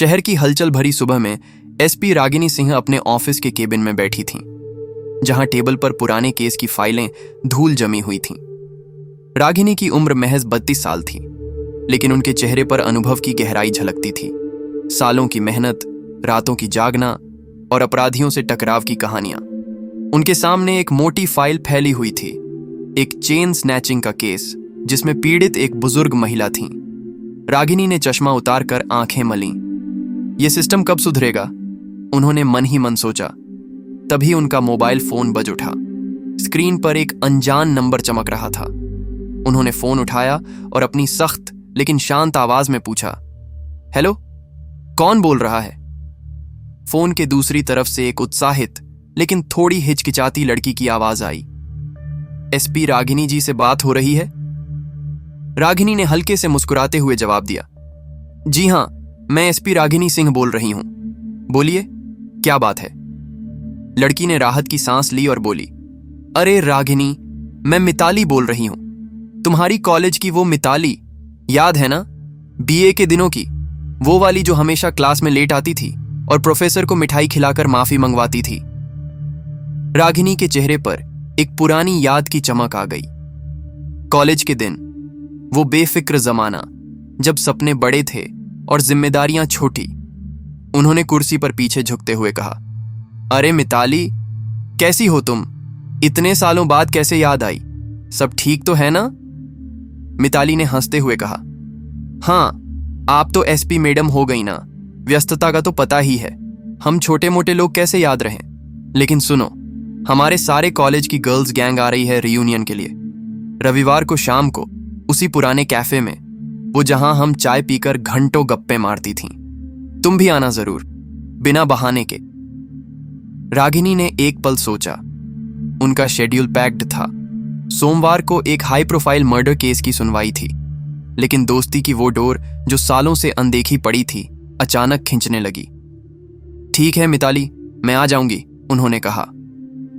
शहर की हलचल भरी सुबह में एसपी रागिनी सिंह अपने ऑफिस के केबिन में बैठी थीं, जहां टेबल पर पुराने केस की फाइलें धूल जमी हुई थीं। रागिनी की उम्र महज 32 साल थी, लेकिन उनके चेहरे पर अनुभव की गहराई झलकती थी। सालों की मेहनत, रातों की जागना और अपराधियों से टकराव की कहानियां। उनके सामने एक मोटी फाइल फैली हुई थी, एक चेन स्नैचिंग का केस जिसमें पीड़ित एक बुजुर्ग महिला थी। रागिनी ने चश्मा उतारकर आंखें मलीं। यह सिस्टम कब सुधरेगा, उन्होंने मन ही मन सोचा। तभी उनका मोबाइल फोन बज उठा। स्क्रीन पर एक अनजान नंबर चमक रहा था। उन्होंने फोन उठाया और अपनी सख्त लेकिन शांत आवाज में पूछा, हेलो, कौन बोल रहा है? फोन के दूसरी तरफ से एक उत्साहित लेकिन थोड़ी हिचकिचाती लड़की की आवाज आई। एसपी रागिनी जी से बात हो रही है? रागिनी ने हल्के से मुस्कुराते हुए जवाब दिया, जी हां, मैं एसपी रागिनी सिंह बोल रही हूं। बोलिए, क्या बात है? लड़की ने राहत की सांस ली और बोली, अरे रागिनी, मैं मिताली बोल रही हूं। तुम्हारी कॉलेज की वो मिताली, याद है ना? बीए के दिनों की, वो वाली जो हमेशा क्लास में लेट आती थी और प्रोफेसर को मिठाई खिलाकर माफी मंगवाती थी। रागिनी के चेहरे पर एक पुरानी याद की चमक आ गई। कॉलेज के दिन, वो बेफिक्र जमाना जब सपने बड़े थे और जिम्मेदारियां छोटी। उन्होंने कुर्सी पर पीछे झुकते हुए कहा, अरे मिताली, कैसी हो तुम? इतने सालों बाद कैसे याद आई? सब ठीक तो है ना? मिताली ने हंसते हुए कहा, हां, आप तो एसपी मैडम हो गई ना। व्यस्तता का तो पता ही है, हम छोटे मोटे लोग कैसे याद रहें। लेकिन सुनो, हमारे सारे कॉलेज की गर्ल्स गैंग आ रही है रियूनियन के लिए, रविवार को शाम को, उसी पुराने कैफे में, वो जहां हम चाय पीकर घंटों गप्पे मारती थीं। तुम भी आना जरूर, बिना बहाने के। रागिनी ने एक पल सोचा। उनका शेड्यूल पैक्ड था। सोमवार को एक हाई प्रोफाइल मर्डर केस की सुनवाई थी, लेकिन दोस्ती की वो डोर जो सालों से अनदेखी पड़ी थी, अचानक खिंचने लगी। ठीक है मिताली, मैं आ जाऊंगी, उन्होंने कहा।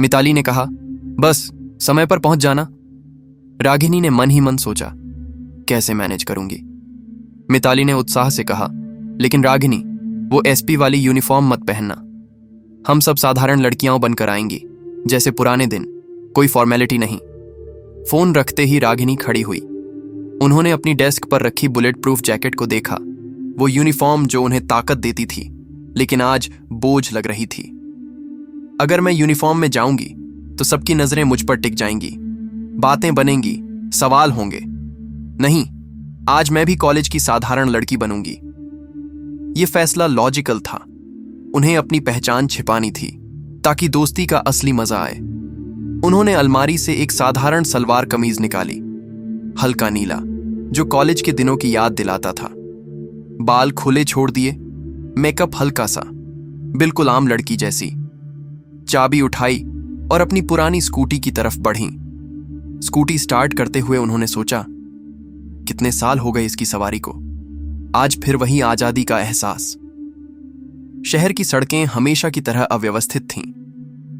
मिताली ने कहा, बस समय पर पहुंच जाना। रागिनी ने मन ही मन सोचा, कैसे मैनेज करूंगी। मिताली ने उत्साह से कहा, लेकिन रागिनी, वो एसपी वाली यूनिफॉर्म मत पहनना। हम सब साधारण लड़कियां बनकर आएंगी, जैसे पुराने दिन, कोई फॉर्मेलिटी नहीं। फोन रखते ही रागिनी खड़ी हुई। उन्होंने अपनी डेस्क पर रखी बुलेट प्रूफ जैकेट को देखा, वो यूनिफॉर्म जो उन्हें ताकत देती थी, लेकिन आज बोझ लग रही थी। अगर मैं यूनिफॉर्म में जाऊंगी तो सबकी नजरें मुझ पर टिक जाएंगी, बातें बनेंगी, सवाल होंगे। नहीं, आज मैं भी कॉलेज की साधारण लड़की बनूंगी। यह फैसला लॉजिकल था। उन्हें अपनी पहचान छिपानी थी ताकि दोस्ती का असली मजा आए। उन्होंने अलमारी से एक साधारण सलवार कमीज निकाली, हल्का नीला, जो कॉलेज के दिनों की याद दिलाता था। बाल खुले छोड़ दिए, मेकअप हल्का सा, बिल्कुल आम लड़की जैसी। चाबी उठाई और अपनी पुरानी स्कूटी की तरफ बढ़ी। स्कूटी स्टार्ट करते हुए उन्होंने सोचा, कितने साल हो गए इसकी सवारी को। आज फिर वही आजादी का एहसास। शहर की सड़कें हमेशा की तरह अव्यवस्थित थीं।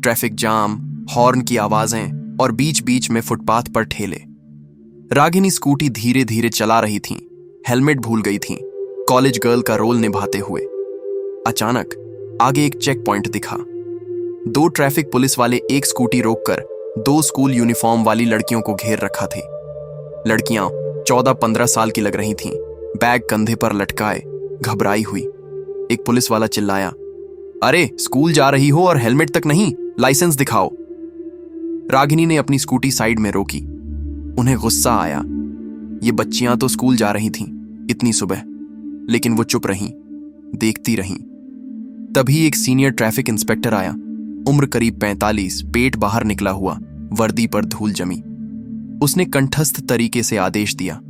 ट्रैफिक जाम, हॉर्न की आवाजें और बीच बीच में फुटपाथ पर ठेले। रागिनी स्कूटी धीरे धीरे चला रही थीं, हेलमेट भूल गई थीं, कॉलेज गर्ल का रोल निभाते हुए। अचानक आगे एक चेक पॉइंट दिखा। 2 ट्रैफिक पुलिस वाले एक स्कूटी रोककर 2 स्कूल यूनिफॉर्म वाली लड़कियों को घेर रखा थे। लड़कियां 14-15 साल की लग रही थीं, बैग कंधे पर लटकाए, घबराई हुई। एक पुलिस वाला चिल्लाया, अरे स्कूल जा रही हो और हेलमेट तक नहीं, लाइसेंस दिखाओ। रागिनी ने अपनी स्कूटी साइड में रोकी। उन्हें गुस्सा आया। ये बच्चियां तो स्कूल जा रही थीं इतनी सुबह, लेकिन वो चुप रहीं, देखती रहीं। तभी एक सीनियर ट्रैफिक इंस्पेक्टर आया, उम्र करीब 45, पेट बाहर निकला हुआ, वर्दी पर धूल जमी। उसने कंठस्थ तरीके से आदेश दिया,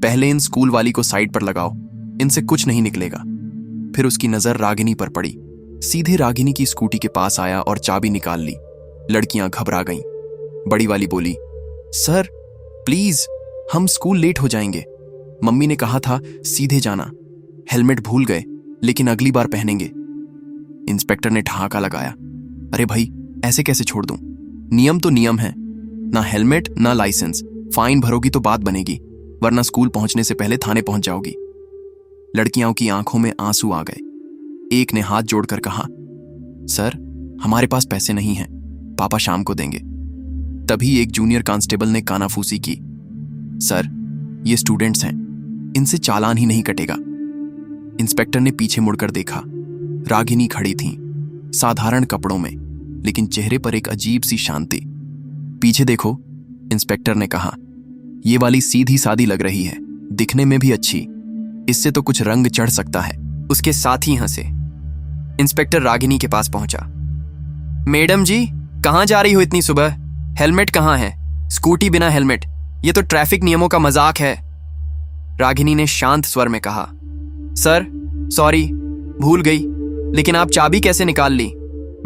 पहले इन स्कूल वाली को साइड पर लगाओ, इनसे कुछ नहीं निकलेगा। फिर उसकी नजर रागिनी पर पड़ी। सीधे रागिनी की स्कूटी के पास आया और चाबी निकाल ली। लड़कियां घबरा गईं। बड़ी वाली बोली, सर प्लीज, हम स्कूल लेट हो जाएंगे। मम्मी ने कहा था सीधे जाना। हेलमेट भूल गए, लेकिन अगली बार पहनेंगे। इंस्पेक्टर ने ठहाका लगाया, अरे भाई, ऐसे कैसे छोड़ दूं? नियम तो नियम है, ना हेलमेट ना लाइसेंस। फाइन भरोगी तो बात बनेगी, वरना स्कूल पहुंचने से पहले थाने पहुंच जाओगी। लड़कियों की आंखों में आंसू आ गए। एक ने हाथ जोड़कर कहा, सर हमारे पास पैसे नहीं हैं, पापा शाम को देंगे। तभी एक जूनियर कांस्टेबल ने कानाफूसी की, सर ये स्टूडेंट्स हैं, इनसे चालान ही नहीं कटेगा। इंस्पेक्टर ने पीछे मुड़कर देखा। रागिनी खड़ी थी, साधारण कपड़ों में, लेकिन चेहरे पर एक अजीब सी शांति। पीछे देखो, इंस्पेक्टर ने कहा, ये वाली सीधी सादी लग रही है, दिखने में भी अच्छी, इससे तो कुछ रंग चढ़ सकता है। उसके साथी हंसे। इंस्पेक्टर रागिनी के पास पहुंचा। मैडम जी कहां जा रही हो इतनी सुबह? हेलमेट कहां है? स्कूटी बिना हेलमेट, ये तो ट्रैफिक नियमों का मजाक है। रागिनी ने शांत स्वर में कहा, सर सॉरी, भूल गई, लेकिन आप चाबी कैसे निकाल ली?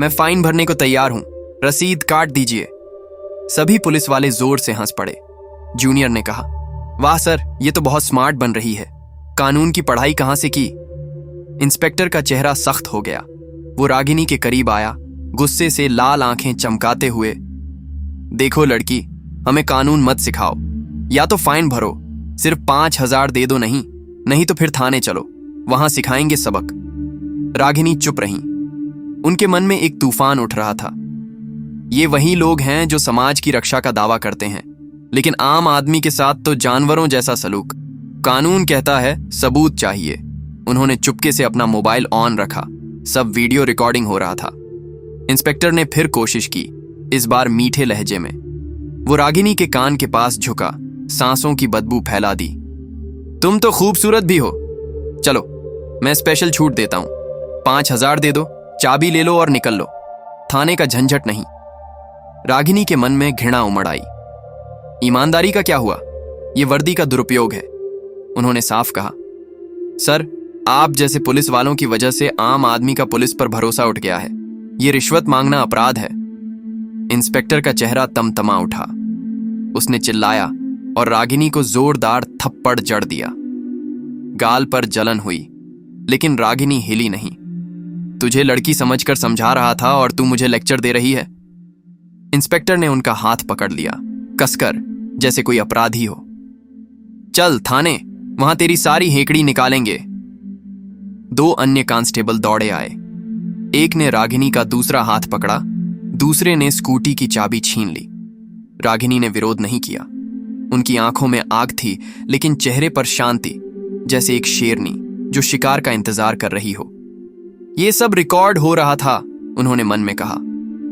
मैं फाइन भरने को तैयार हूं, रसीद काट दीजिए। सभी पुलिस वाले जोर से हंस पड़े। जूनियर ने कहा, वाह सर, ये तो बहुत स्मार्ट बन रही है, कानून की पढ़ाई कहां से की? इंस्पेक्टर का चेहरा सख्त हो गया। वो रागिनी के करीब आया, गुस्से से लाल आंखें चमकाते हुए, देखो लड़की, हमें कानून मत सिखाओ, या तो फाइन भरो, सिर्फ 5,000 दे दो, नहीं तो फिर थाने चलो, वहां सिखाएंगे सबक। रागिनी चुप रही। उनके मन में एक तूफान उठ रहा था। ये वही लोग हैं जो समाज की रक्षा का दावा करते हैं, लेकिन आम आदमी के साथ तो जानवरों जैसा सलूक। कानून कहता है सबूत चाहिए। उन्होंने चुपके से अपना मोबाइल ऑन रखा, सब वीडियो रिकॉर्डिंग हो रहा था। इंस्पेक्टर ने फिर कोशिश की, इस बार मीठे लहजे में। वो रागिनी के कान के पास झुका, सांसों की बदबू फैला दी। तुम तो खूबसूरत भी हो, चलो मैं स्पेशल छूट देता हूं, 5,000 दे दो, चाबी ले लो और निकल लो, थाने का झंझट नहीं। रागिनी के मन में घृणा उमड़ आई। ईमानदारी का क्या हुआ? यह वर्दी का दुरुपयोग है। उन्होंने साफ कहा, सर आप जैसे पुलिस वालों की वजह से आम आदमी का पुलिस पर भरोसा उठ गया है, यह रिश्वत मांगना अपराध है। इंस्पेक्टर का चेहरा तमतमा उठा। उसने चिल्लाया और रागिनी को जोरदार थप्पड़ जड़ दिया। गाल पर जलन हुई, लेकिन रागिनी हिली नहीं। तुझे लड़की समझकर समझा रहा था और तू मुझे लेक्चर दे रही है। इंस्पेक्टर ने उनका हाथ पकड़ लिया, कसकर, जैसे कोई अपराधी हो। चल थाने, वहां तेरी सारी हेकड़ी निकालेंगे। 2 अन्य कांस्टेबल दौड़े आए। एक ने रागिनी का दूसरा हाथ पकड़ा, दूसरे ने स्कूटी की चाबी छीन ली। रागिनी ने विरोध नहीं किया। उनकी आंखों में आग थी, लेकिन चेहरे पर शांति, जैसे एक शेरनी जो शिकार का इंतजार कर रही हो। यह सब रिकॉर्ड हो रहा था, उन्होंने मन में कहा,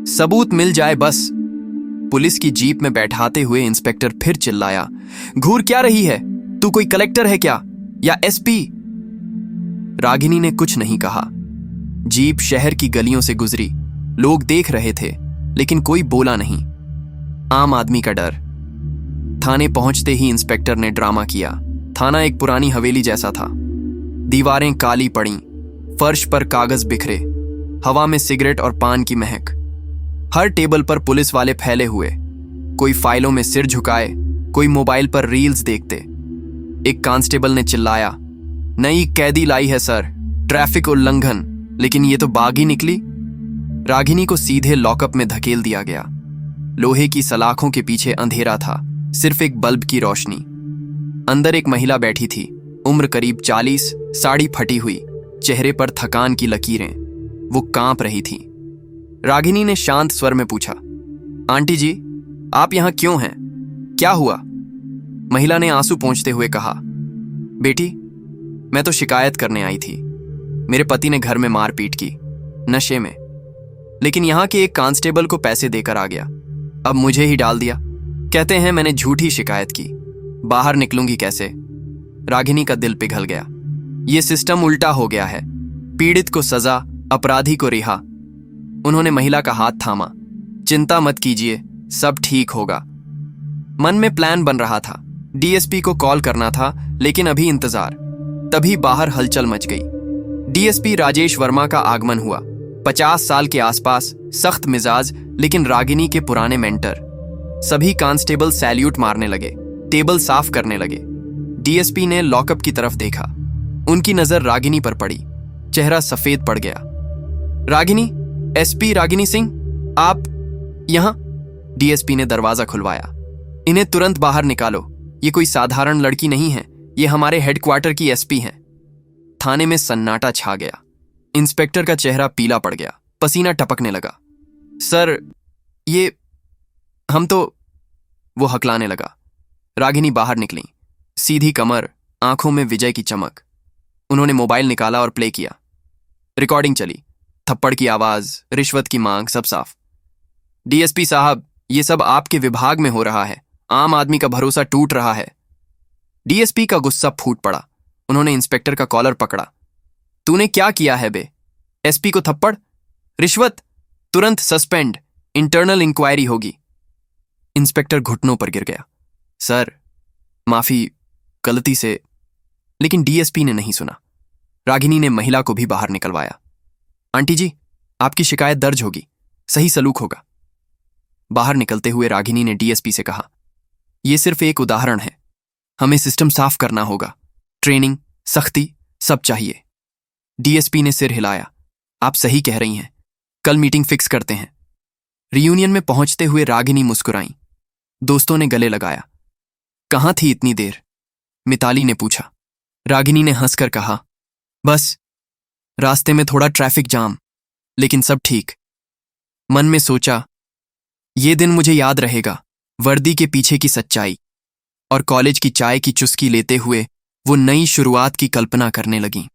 सबूत मिल जाए बस। पुलिस की जीप में बैठाते हुए इंस्पेक्टर फिर चिल्लाया, घूर क्या रही है? तू कोई कलेक्टर है क्या, या एसपी? रागिनी ने कुछ नहीं कहा। जीप शहर की गलियों से गुजरी। लोग देख रहे थे, लेकिन कोई बोला नहीं। आम आदमी का डर। थाने पहुंचते ही इंस्पेक्टर ने ड्रामा किया। थाना एक पुरानी हवेली जैसा था। दीवारें काली पड़ी, फर्श पर कागज बिखरे, हवा में सिगरेट और पान की महक। हर टेबल पर पुलिस वाले फैले हुए, कोई फाइलों में सिर झुकाए, कोई मोबाइल पर रील्स देखते। एक कांस्टेबल ने चिल्लाया, नई कैदी लाई है सर, ट्रैफिक उल्लंघन, लेकिन ये तो बागी निकली। रागिनी को सीधे लॉकअप में धकेल दिया गया। लोहे की सलाखों के पीछे अंधेरा था, सिर्फ एक बल्ब की रोशनी। अंदर एक महिला बैठी थी, उम्र करीब 40, साड़ी फटी हुई, चेहरे पर थकान की लकीरें। वो कांप रही थी। रागिनी ने शांत स्वर में पूछा, आंटी जी आप यहां क्यों हैं? क्या हुआ? महिला ने आंसू पोंछते हुए कहा, बेटी मैं तो शिकायत करने आई थी। मेरे पति ने घर में मारपीट की, नशे में, लेकिन यहां के एक कांस्टेबल को पैसे देकर आ गया, अब मुझे ही डाल दिया। कहते हैं मैंने झूठी शिकायत की, बाहर निकलूंगी कैसे? रागिनी का दिल पिघल गया। यह सिस्टम उल्टा हो गया है, पीड़ित को सजा, अपराधी को रिहा। उन्होंने महिला का हाथ थामा। चिंता मत कीजिए, सब ठीक होगा। मन में प्लान बन रहा था, डीएसपी को कॉल करना था, लेकिन अभी इंतजार। तभी बाहर हलचल मच गई। डीएसपी राजेश वर्मा का आगमन हुआ। 50 साल के आसपास, सख्त मिजाज, लेकिन रागिनी के पुराने मेंटर। सभी कांस्टेबल सैल्यूट मारने लगे, टेबल साफ करने लगे। डीएसपी ने लॉकअप की तरफ देखा। उनकी नजर रागिनी पर पड़ी। चेहरा सफेद पड़ गया। रागिनी, एसपी रागिनी सिंह, आप यहां? डीएसपी ने दरवाजा खुलवाया। इन्हें तुरंत बाहर निकालो, ये कोई साधारण लड़की नहीं है, ये हमारे हेडक्वार्टर की एसपी हैं। थाने में सन्नाटा छा गया। इंस्पेक्टर का चेहरा पीला पड़ गया, पसीना टपकने लगा। सर, ये हम तो, वो हकलाने लगा। रागिनी बाहर निकली, सीधी कमर, आंखों में विजय की चमक। उन्होंने मोबाइल निकाला और प्ले किया। रिकॉर्डिंग चली, थप्पड़ की आवाज, रिश्वत की मांग, सब साफ। डीएसपी साहब, ये सब आपके विभाग में हो रहा है, आम आदमी का भरोसा टूट रहा है। डीएसपी का गुस्सा फूट पड़ा। उन्होंने इंस्पेक्टर का कॉलर पकड़ा। तूने क्या किया है बे? एसपी को थप्पड़, रिश्वत, तुरंत सस्पेंड, इंटरनल इंक्वायरी होगी। इंस्पेक्टर घुटनों पर गिर गया। सर, माफी, गलती से। लेकिन डीएसपी ने नहीं सुना। रागिनी ने महिला को भी बाहर निकलवाया। आंटी जी, आपकी शिकायत दर्ज होगी, सही सलूक होगा। बाहर निकलते हुए रागिनी ने डीएसपी से कहा, यह सिर्फ एक उदाहरण है, हमें सिस्टम साफ करना होगा, ट्रेनिंग, सख्ती, सब चाहिए। डीएसपी ने सिर हिलाया। आप सही कह रही हैं, कल मीटिंग फिक्स करते हैं। रियूनियन में पहुंचते हुए रागिनी मुस्कुराई। दोस्तों ने गले लगाया। कहाँ थी इतनी देर? मिताली ने पूछा। रागिनी ने हंसकर कहा, बस रास्ते में थोड़ा ट्रैफिक जाम, लेकिन सब ठीक। मन में सोचा, ये दिन मुझे याद रहेगा, वर्दी के पीछे की सच्चाई। और कॉलेज की चाय की चुस्की लेते हुए वो नई शुरुआत की कल्पना करने लगी।